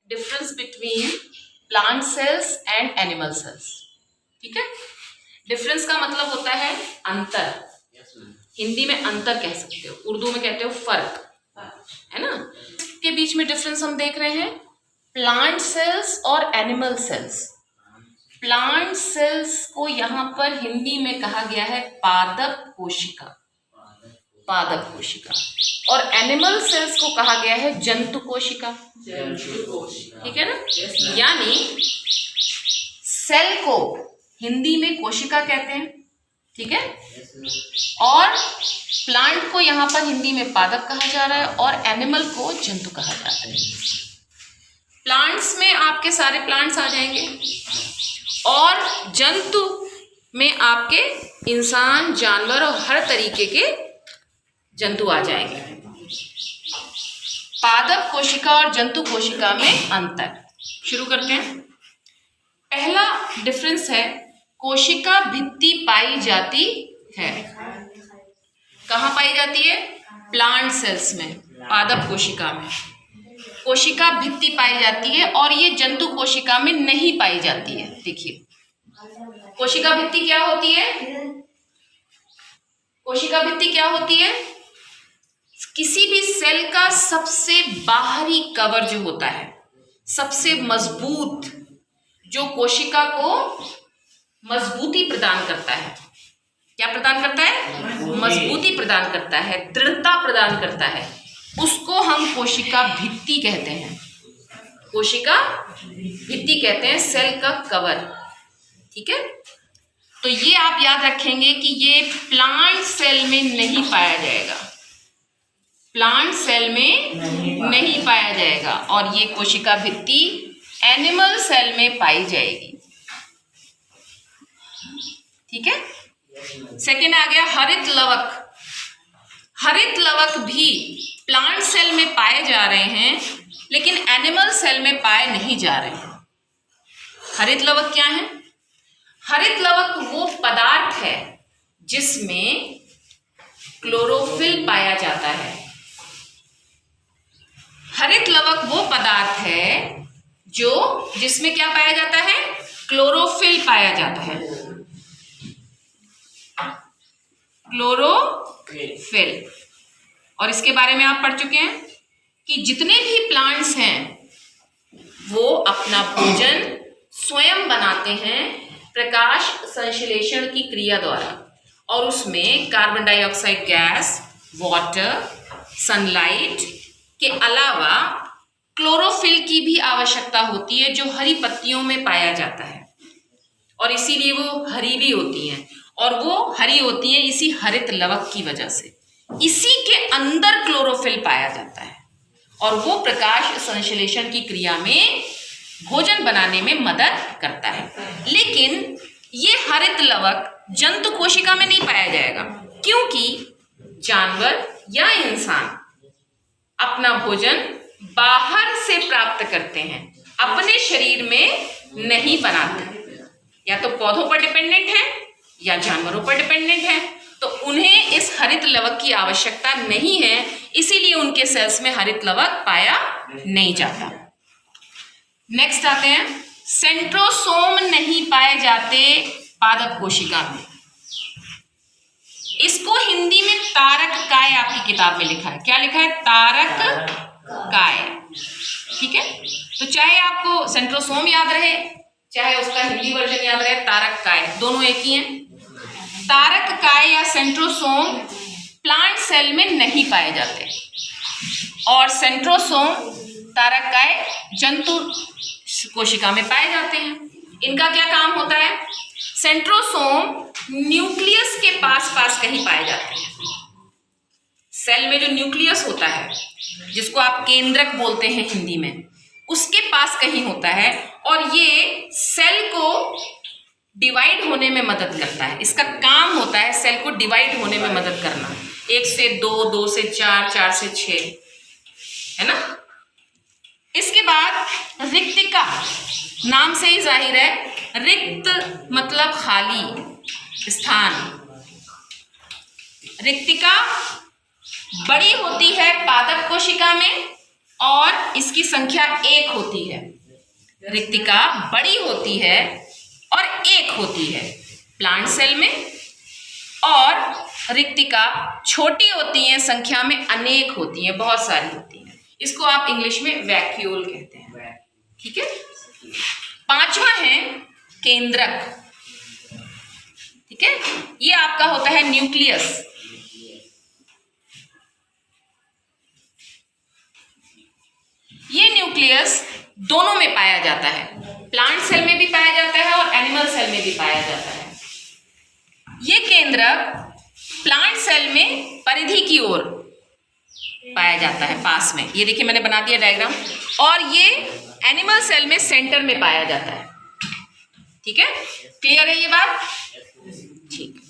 Difference between plant cells and animal cells. ठीक है, difference का मतलब होता है अंतर। हिंदी में अंतर कह सकते हो, उर्दू में कहते हो फर्क, है ना। इसके बीच में डिफरेंस हम देख रहे हैं प्लांट सेल्स और एनिमल सेल्स। प्लांट सेल्स को यहाँ पर हिंदी में कहा गया है पादप कोशिका, पादप कोशिका, और एनिमल सेल्स को कहा गया है जंतु कोशिका। ठीक है ना। यानी सेल को हिंदी में कोशिका कहते हैं, ठीक है, और प्लांट को यहाँ पर हिंदी में पादप कहा जा रहा है और एनिमल को जंतु कहा जा रहा है। प्लांट्स में आपके सारे प्लांट्स आ जाएंगे और जंतु में आपके इंसान, जानवर और हर तरीके के जंतु आ जाएंगे। पादप कोशिका और जंतु कोशिका में अंतर। शुरू करते हैं। पहला डिफरेंस है कोशिका भित्ति पाई जाती है। कहाँ पाई जाती है? प्लांट सेल्स में, पादप कोशिका में कोशिका भित्ति पाई जाती है और ये जंतु कोशिका में नहीं पाई जाती है। देखिए कोशिका भित्ति क्या होती है? कोशिका भित्ति क्या होती है? किसी भी सेल का सबसे बाहरी कवर जो होता है, सबसे मजबूत, जो कोशिका को मजबूती प्रदान करता है। क्या प्रदान करता है? मजबूती प्रदान करता है, दृढ़ता प्रदान करता है, उसको हम कोशिका भित्ति कहते हैं। कोशिका भित्ति कहते हैं सेल का कवर। ठीक है, तो ये आप याद रखेंगे कि ये प्लांट सेल में नहीं पाया जाएगा, प्लांट सेल में नहीं पाया जाएगा, और ये कोशिका भित्ति एनिमल सेल में पाई जाएगी। ठीक है। सेकेंड आ गया हरित लवक। हरित लवक भी प्लांट सेल में पाए जा रहे हैं लेकिन एनिमल सेल में पाए नहीं जा रहे हैं। हरित लवक क्या है? हरित लवक वो पदार्थ है जिसमें क्लोरोफिल पाया जाता है। हरित लवक वो पदार्थ है जिसमें क्या पाया जाता है? क्लोरोफिल पाया जाता है। क्लोरोफिल, और इसके बारे में आप पढ़ चुके हैं कि जितने भी प्लांट्स हैं वो अपना भोजन स्वयं बनाते हैं प्रकाश संश्लेषण की क्रिया द्वारा, और उसमें carbon dioxide gas, water, sunlight के अलावा क्लोरोफिल की भी आवश्यकता होती है जो हरी पत्तियों में पाया जाता है, और इसीलिए वो हरी भी होती हैं, और वो हरी होती हैं इसी हरित लवक की वजह से। इसी के अंदर क्लोरोफिल पाया जाता है और वो प्रकाश संश्लेषण की क्रिया में भोजन बनाने में मदद करता है। लेकिन ये हरित लवक जंतु कोशिका में नहीं पाया जाएगा, क्योंकि जानवर या इंसान अपना भोजन बाहर से प्राप्त करते हैं, अपने शरीर में नहीं बनाते। या तो पौधों पर डिपेंडेंट है या जानवरों पर डिपेंडेंट है, तो उन्हें इस हरित लवक की आवश्यकता नहीं है, इसीलिए उनके सेल्स में हरित लवक पाया नहीं जाता। नेक्स्ट आते हैं, सेंट्रोसोम नहीं पाए जाते पादप कोशिका में। इसको हिंदी में तारक काय आपकी किताब में लिखा है। क्या लिखा है? तारक काय। ठीक है, तो चाहे आपको सेंट्रोसोम याद रहे चाहे उसका हिंदी वर्जन याद रहे, तारक काय दोनों एक ही हैं। तारक काय या सेंट्रोसोम प्लांट सेल में नहीं पाए जाते, और सेंट्रोसोम, तारक काय जंतु कोशिका में पाए जाते हैं। इनका क्या काम होता है? सेंट्रोसोम न्यूक्लियस के पास कहीं पाए जाते हैं। सेल में जो न्यूक्लियस होता है, जिसको आप केंद्रक बोलते हैं हिंदी में, उसके पास कहीं होता है, और ये सेल को डिवाइड होने में मदद करता है। इसका काम होता है सेल को डिवाइड होने में मदद करना, 1 से 2, 2 से 4, 4 से 6, है ना। इसके बाद रिक्तिका, नाम से ही जाहिर है, रिक्त मतलब खाली स्थान। रिक्तिका बड़ी होती है पादप कोशिका में और इसकी संख्या 1 होती है। रिक्तिका बड़ी होती है और 1 होती है प्लांट सेल में, और रिक्तिका छोटी होती हैं, संख्या में अनेक होती हैं, बहुत सारी होती हैं। इसको आप इंग्लिश में वैक्यूल कहते हैं। ठीक है। 5वां है केंद्रक। ठीक है, ये आपका होता है न्यूक्लियस। ये न्यूक्लियस दोनों में पाया जाता है, प्लांट सेल में भी पाया जाता है और एनिमल सेल में भी पाया जाता है। ये केंद्रक प्लांट सेल में परिधि की ओर पाया जाता है, पास में। ये देखिए मैंने बना दिया डायग्राम। और ये एनिमल सेल में सेंटर में पाया जाता है। ठीक है, क्लियर है ये बात? ठीक।